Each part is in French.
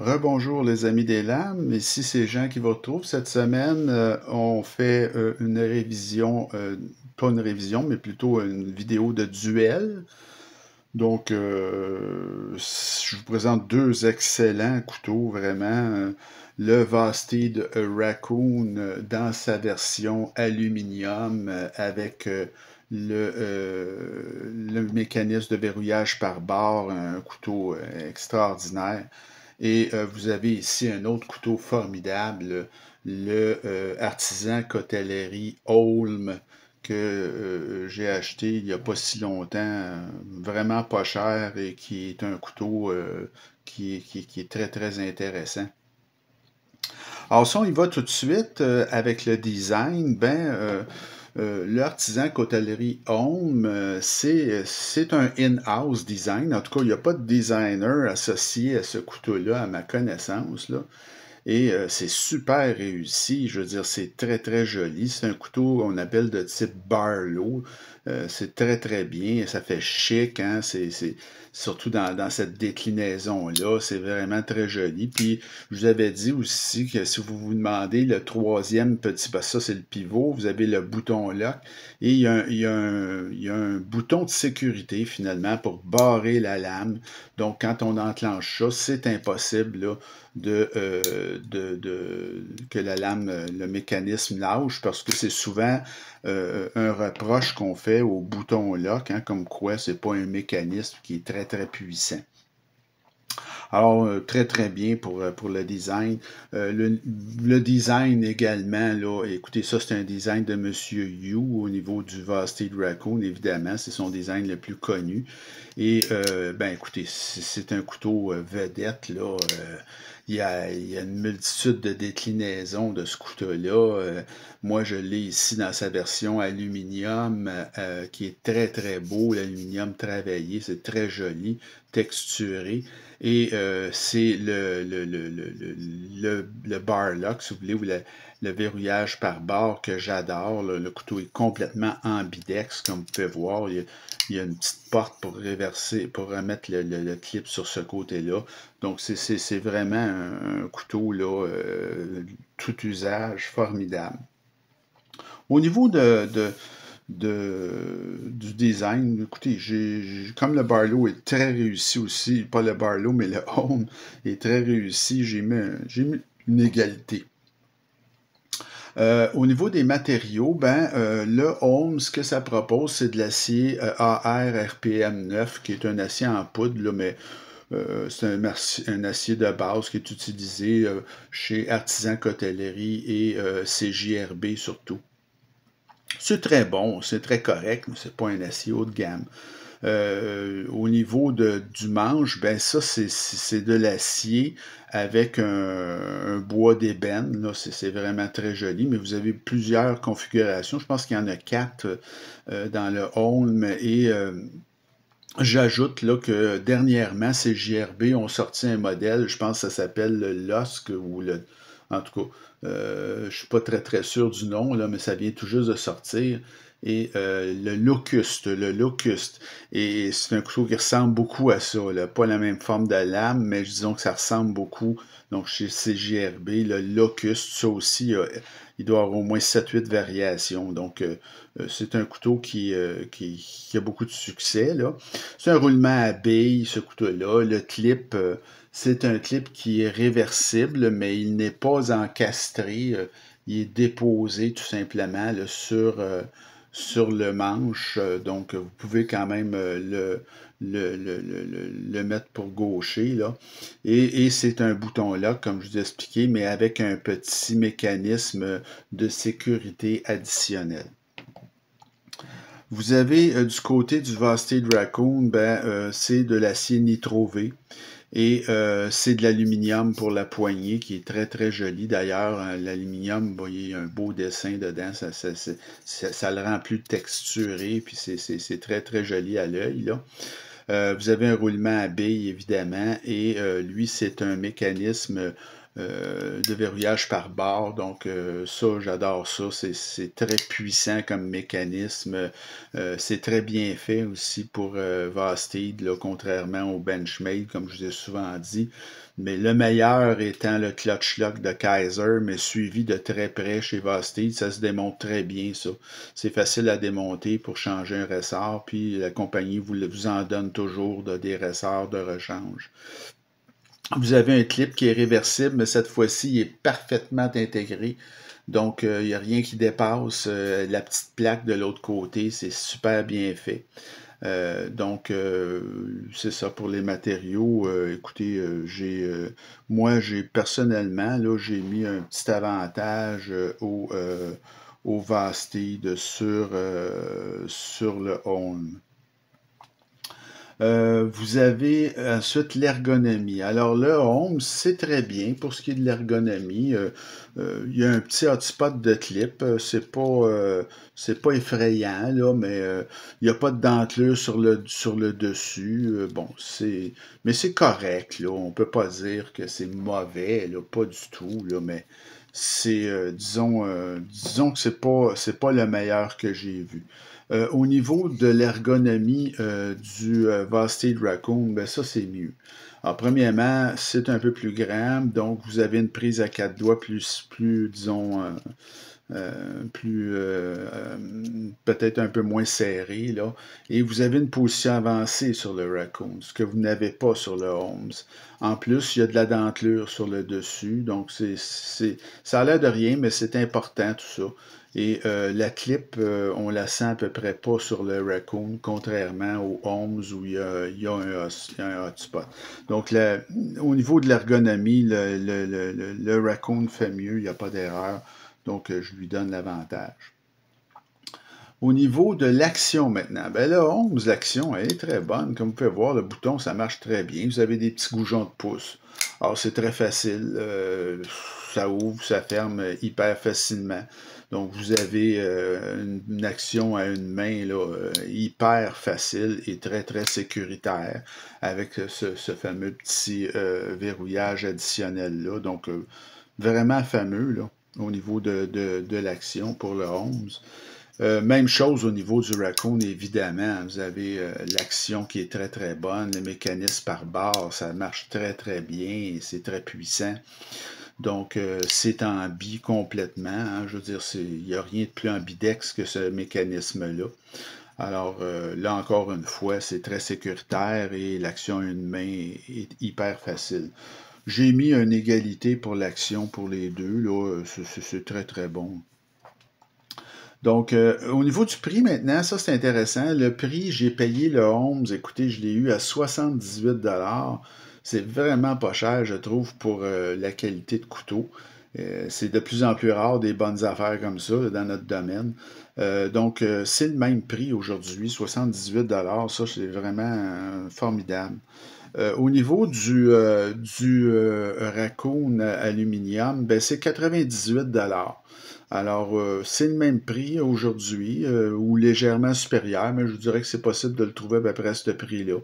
Rebonjour les amis des lames, ici c'est Jean qui vous retrouve. Cette semaine, on fait une révision, pas une révision, mais plutôt une vidéo de duel. Donc, je vous présente deux excellents couteaux, vraiment. Le Vastid Raccoon dans sa version aluminium avec le mécanisme de verrouillage par barre, un couteau extraordinaire. Et vous avez ici un autre couteau formidable, le Artisan Cotellerie Holm que j'ai acheté il n'y a pas si longtemps, vraiment pas cher et qui est un couteau qui est très très intéressant. Alors si on y va tout de suite avec le design, l'artisan Cotellerie Home, c'est un in-house design. En tout cas, il n'y a pas de designer associé à ce couteau-là, à ma connaissance, là. Et c'est super réussi. Je veux dire, c'est très, très joli. C'est un couteau, on appelle de type Barlow. C'est très, très bien. Ça fait chic, hein. Surtout dans cette déclinaison-là. C'est vraiment très joli. Puis, je vous avais dit aussi que si vous vous demandez le troisième petit, ça c'est le pivot, vous avez le bouton lock. Et il y a un bouton de sécurité, finalement, pour barrer la lame. Donc, quand on enclenche ça, c'est impossible, là, que la lame, le mécanisme lâche, parce que c'est souvent un reproche qu'on fait au bouton lock, hein, comme quoi c'est pas un mécanisme qui est très très puissant. Alors, très très bien pour le design. Le design également, là, écoutez, ça c'est un design de Monsieur Yu au niveau du Vastid Raccoon, évidemment, c'est son design le plus connu. Et, écoutez, c'est un couteau vedette, là. Il y a une multitude de déclinaisons de ce couteau-là. Moi, je l'ai ici dans sa version aluminium, qui est très très beau, l'aluminium travaillé, c'est très joli, texturé. Et c'est le bar lock, si vous voulez, ou le verrouillage par barre que j'adore. Le couteau est complètement ambidex, comme vous pouvez voir. Il y a une petite porte pour réverser, pour remettre le clip sur ce côté-là. Donc, c'est vraiment un couteau là, tout usage formidable. Au niveau du design, écoutez, comme le Barlow est très réussi aussi, pas le Barlow, mais le Home est très réussi, j'ai mis une égalité. Au niveau des matériaux, le Home, ce que ça propose, c'est de l'acier AR RPM9, qui est un acier en poudre, là, mais c'est un acier de base qui est utilisé chez Artisan Cotellerie et CJRB surtout. C'est très bon, c'est très correct, mais c'est pas un acier haut de gamme. Au niveau du manche, ça c'est de l'acier avec un bois d'ébène. Là, c'est vraiment très joli, mais vous avez plusieurs configurations. Je pense qu'il y en a 4 dans le Holm et j'ajoute là que dernièrement, ces JRB ont sorti un modèle, je pense que ça s'appelle le LOSC ou le. En tout cas, je suis pas très très sûr du nom, là, mais ça vient tout juste de sortir. Et le Locust. Et c'est un couteau qui ressemble beaucoup à ça, là. Pas la même forme de lame, mais disons que ça ressemble beaucoup. Donc chez CJRB, le Locust, ça aussi, il doit avoir au moins 7-8 variations. Donc c'est un couteau qui a beaucoup de succès, là. C'est un roulement à billes, ce couteau-là. Le clip, c'est un clip qui est réversible, mais il n'est pas encastré. Il est déposé tout simplement là, sur le manche. Donc, vous pouvez quand même le mettre pour gaucher, là. Et c'est un bouton là, comme je vous ai expliqué, mais avec un petit mécanisme de sécurité additionnel. Vous avez du côté du Vastid Raccoon, c'est de l'acier nitro V et c'est de l'aluminium pour la poignée qui est très très joli. D'ailleurs, l'aluminium, vous voyez, il y a un beau dessin dedans, ça le rend plus texturé, puis c'est très très joli à l'œil, là. Vous avez un roulement à billes, évidemment, et lui, c'est un mécanisme de verrouillage par barre. Donc ça, j'adore ça. C'est très puissant comme mécanisme. C'est très bien fait aussi pour Vastid, là, contrairement au Benchmade, comme je vous ai souvent dit. Mais le meilleur étant le Clutch Lock de Kaiser, mais suivi de très près chez Vastid. Ça se démonte très bien, ça. C'est facile à démonter pour changer un ressort, puis la compagnie vous en donne toujours des ressorts de rechange. Vous avez un clip qui est réversible, mais cette fois-ci, il est parfaitement intégré. Donc, il n'y a rien qui dépasse. La petite plaque de l'autre côté, c'est super bien fait. Donc, c'est ça pour les matériaux. Écoutez, moi, j'ai personnellement, là, j'ai mis un petit avantage au Vastid sur le Home. Vous avez ensuite l'ergonomie. Alors là, Holmes, c'est très bien pour ce qui est de l'ergonomie. Il y a un petit hotspot de clip. C'est pas effrayant, là, mais il n'y a pas de dentelure sur le dessus. Bon, mais c'est correct, là. On peut pas dire que c'est mauvais, là, pas du tout, là, mais disons que c'est pas le meilleur que j'ai vu. Au niveau de l'ergonomie du Vastid Raccoon, ben ça c'est mieux. Alors, premièrement, c'est un peu plus grand, donc vous avez une prise à quatre doigts disons, peut-être un peu moins serrée, là. Et vous avez une position avancée sur le Raccoon, ce que vous n'avez pas sur le Holmes. En plus, il y a de la dentelure sur le dessus, donc ça a l'air de rien, mais c'est important tout ça. Et la clip, on la sent à peu près pas sur le Raccoon, contrairement au Holmes où il y a un hotspot. Donc, au niveau de l'ergonomie, le Raccoon fait mieux, il n'y a pas d'erreur. Donc, je lui donne l'avantage. Au niveau de l'action maintenant, ben là, 11, l'action, elle est très bonne. Comme vous pouvez voir, le bouton, ça marche très bien. Vous avez des petits goujons de pouce. Alors, c'est très facile. Ça ouvre, ça ferme hyper facilement. Donc, vous avez une action à une main là, hyper facile et très, très sécuritaire avec ce fameux petit verrouillage additionnel-là. Donc, vraiment fameux là, au niveau de l'action pour le 11. Même chose au niveau du Raccoon, évidemment. Vous avez l'action qui est très très bonne, le mécanisme par barre, ça marche très très bien et c'est très puissant. Donc, c'est en bi complètement. Hein. Je veux dire, il n'y a rien de plus ambidex que ce mécanisme-là. Alors, là encore une fois, c'est très sécuritaire et l'action à une main est hyper facile. J'ai mis une égalité pour l'action pour les deux. Là, c'est très très bon. Donc, au niveau du prix maintenant, ça c'est intéressant. Le prix, j'ai payé le Holmes, écoutez, je l'ai eu à 78 $. C'est vraiment pas cher, je trouve, pour la qualité de couteau. C'est de plus en plus rare des bonnes affaires comme ça là, dans notre domaine. Donc, c'est le même prix aujourd'hui, 78 $. Ça, c'est vraiment formidable. Au niveau du Raccoon aluminium, ben, c'est 98 $. Alors, c'est le même prix aujourd'hui, ou légèrement supérieur, mais je vous dirais que c'est possible de le trouver à peu près à ce prix-là.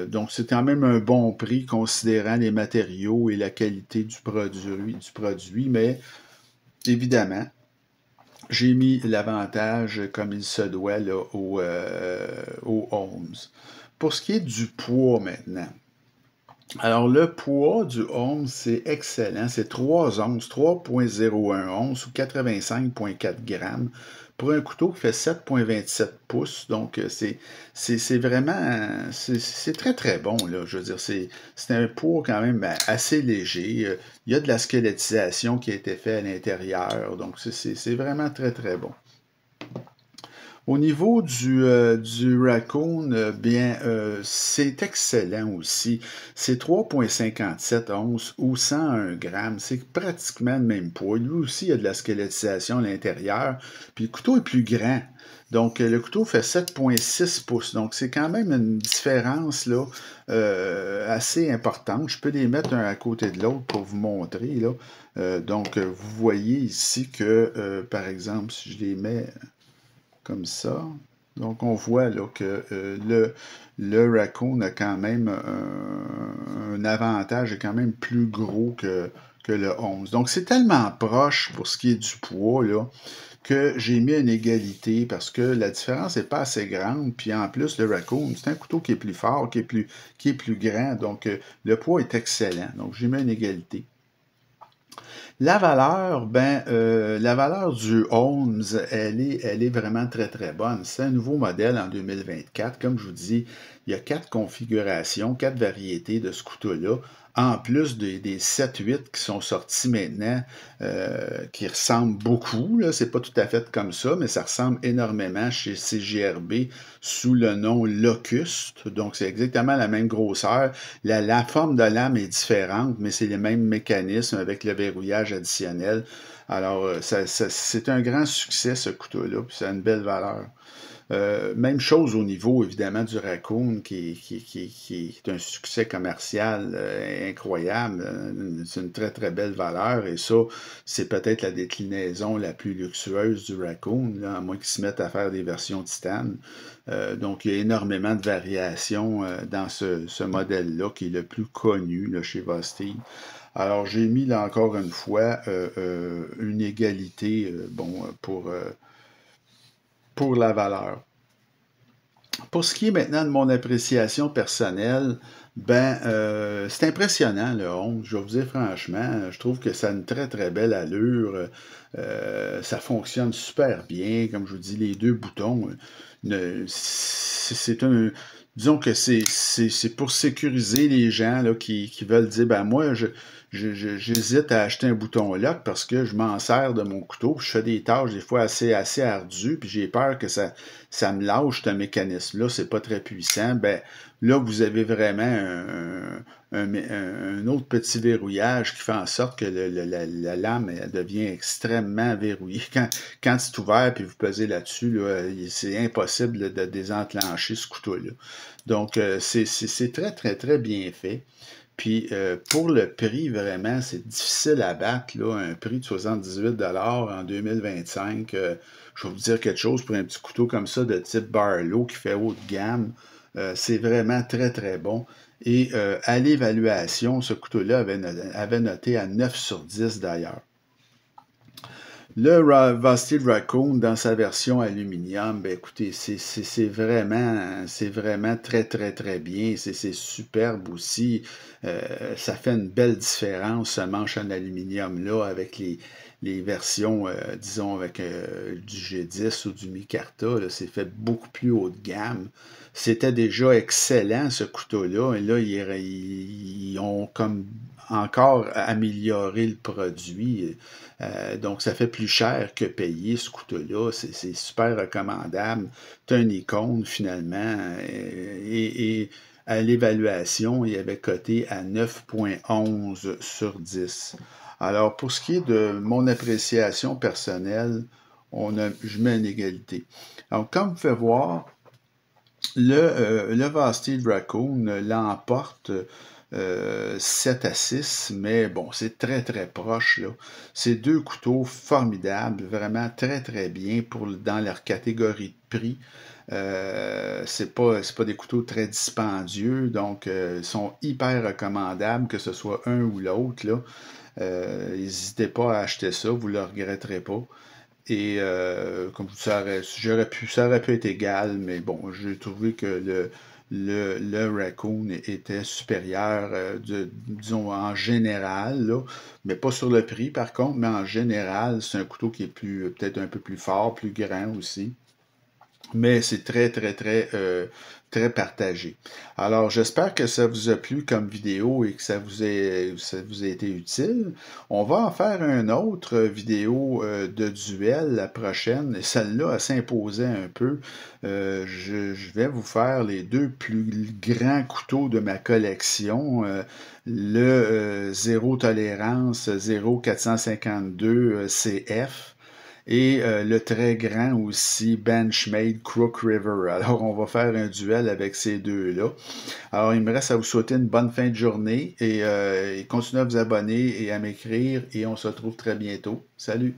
Donc, c'est quand même un bon prix considérant les matériaux et la qualité du produit, mais évidemment, j'ai mis l'avantage comme il se doit là, au Holmes. Pour ce qui est du poids maintenant, alors, le poids du Holmes, c'est excellent. C'est 3 onces, 3,01 onces ou 85,4 grammes pour un couteau qui fait 7,27 pouces. Donc, c'est vraiment, c'est très, très bon, là. Je veux dire, c'est un poids quand même assez léger. Il y a de la squelettisation qui a été faite à l'intérieur. Donc, c'est vraiment très, très bon. Au niveau du Raccoon, bien, c'est excellent aussi. C'est 3,57 onces ou 101 grammes. C'est pratiquement le même poids. Lui aussi, il y a de la squelettisation à l'intérieur. Puis le couteau est plus grand. Donc, le couteau fait 7,6 pouces. Donc, c'est quand même une différence là, assez importante. Je peux les mettre un à côté de l'autre pour vous montrer. Là. Donc, vous voyez ici que, par exemple, si je les mets comme ça. Donc, on voit là, que le Raccoon a quand même un avantage, est quand même plus gros que le 11. Donc, c'est tellement proche pour ce qui est du poids, là, que j'ai mis une égalité parce que la différence n'est pas assez grande. Puis en plus, le Raccoon, c'est un couteau qui est plus fort, qui est plus grand. Donc, le poids est excellent. Donc, j'ai mis une égalité. La valeur, la valeur du Holmes, elle est vraiment très, très bonne. C'est un nouveau modèle en 2024. Comme je vous dis, il y a 4 configurations, 4 variétés de ce couteau-là, en plus des 7-8 qui sont sortis maintenant, qui ressemblent beaucoup. C'est pas tout à fait comme ça, mais ça ressemble énormément chez CGRB sous le nom Locust. Donc, c'est exactement la même grosseur. La forme de lame est différente, mais c'est les mêmes mécanismes avec le verrouillage additionnel. Alors, c'est un grand succès, ce couteau-là, puis ça a une belle valeur. Même chose au niveau, évidemment, du Raccoon, qui est un succès commercial incroyable. C'est une très, très belle valeur. Et ça, c'est peut-être la déclinaison la plus luxueuse du Raccoon, là, à moins qu'ils se mettent à faire des versions titane. Donc, il y a énormément de variations dans ce modèle-là, qui est le plus connu là, chez Vostine. Alors, j'ai mis là encore une fois une égalité pour la valeur. Pour ce qui est maintenant de mon appréciation personnelle, c'est impressionnant le 11, je vais vous dire franchement, je trouve que ça a une très très belle allure, ça fonctionne super bien, comme je vous dis, les deux boutons, c'est un, disons que c'est pour sécuriser les gens là, qui veulent dire, moi, j'hésite à acheter un bouton lock parce que je m'en sers de mon couteau, puis je fais des tâches des fois assez ardues, puis j'ai peur que ça me lâche ce mécanisme-là, c'est pas très puissant. Là, vous avez vraiment un autre petit verrouillage qui fait en sorte que la lame elle devient extrêmement verrouillée. Quand c'est ouvert puis vous pesez là-dessus, là, c'est impossible de désenclencher ce couteau-là. Donc, c'est très, très, très bien fait. Puis pour le prix, vraiment, c'est difficile à battre, là, un prix de 78 $ en 2025. Je vais vous dire quelque chose pour un petit couteau comme ça de type Barlow qui fait haut de gamme. C'est vraiment très, très bon. Et à l'évaluation, ce couteau-là avait noté à 9 sur 10 d'ailleurs. Le Vostine Raccoon, dans sa version aluminium, écoutez, c'est vraiment très, très, très bien. C'est superbe aussi. Ça fait une belle différence, ce manche en aluminium-là, avec les versions, disons, avec du G10 ou du Micarta. C'est fait beaucoup plus haut de gamme. C'était déjà excellent, ce couteau-là. Et là, ils ont comme encore amélioré le produit. Donc, ça fait plus cher que payer ce couteau-là. C'est super recommandable. C'est une icône, finalement. Et à l'évaluation, il avait coté à 9,11 sur 10. Alors, pour ce qui est de mon appréciation personnelle, je mets une égalité. Donc, comme vous pouvez voir, le Vostine Raccoon l'emporte 7 à 6, mais bon, c'est très très proche, là. C'est deux couteaux formidables, vraiment très très bien dans leur catégorie de prix. C'est pas des couteaux très dispendieux, donc ils sont hyper recommandables, que ce soit un ou l'autre, là. N'hésitez pas à acheter ça, vous ne le regretterez pas. Et comme ça aurait pu être égal, mais bon, j'ai trouvé que le Raccoon était supérieur, disons, en général, là, mais pas sur le prix par contre, mais en général, c'est un couteau qui est peut-être un peu plus fort, plus grand aussi. Mais c'est très, très, très, très partagé. Alors, j'espère que ça vous a plu comme vidéo et que ça vous a été utile. On va en faire une autre vidéo de duel, la prochaine. Et celle-là, elle s'imposait un peu. Je vais vous faire les deux plus grands couteaux de ma collection. Le Zéro Tolérance 0452 CF et le très grand aussi Benchmade Crook River. Alors, on va faire un duel avec ces deux-là. Alors, il me reste à vous souhaiter une bonne fin de journée et continuez à vous abonner et à m'écrire et on se retrouve très bientôt. Salut!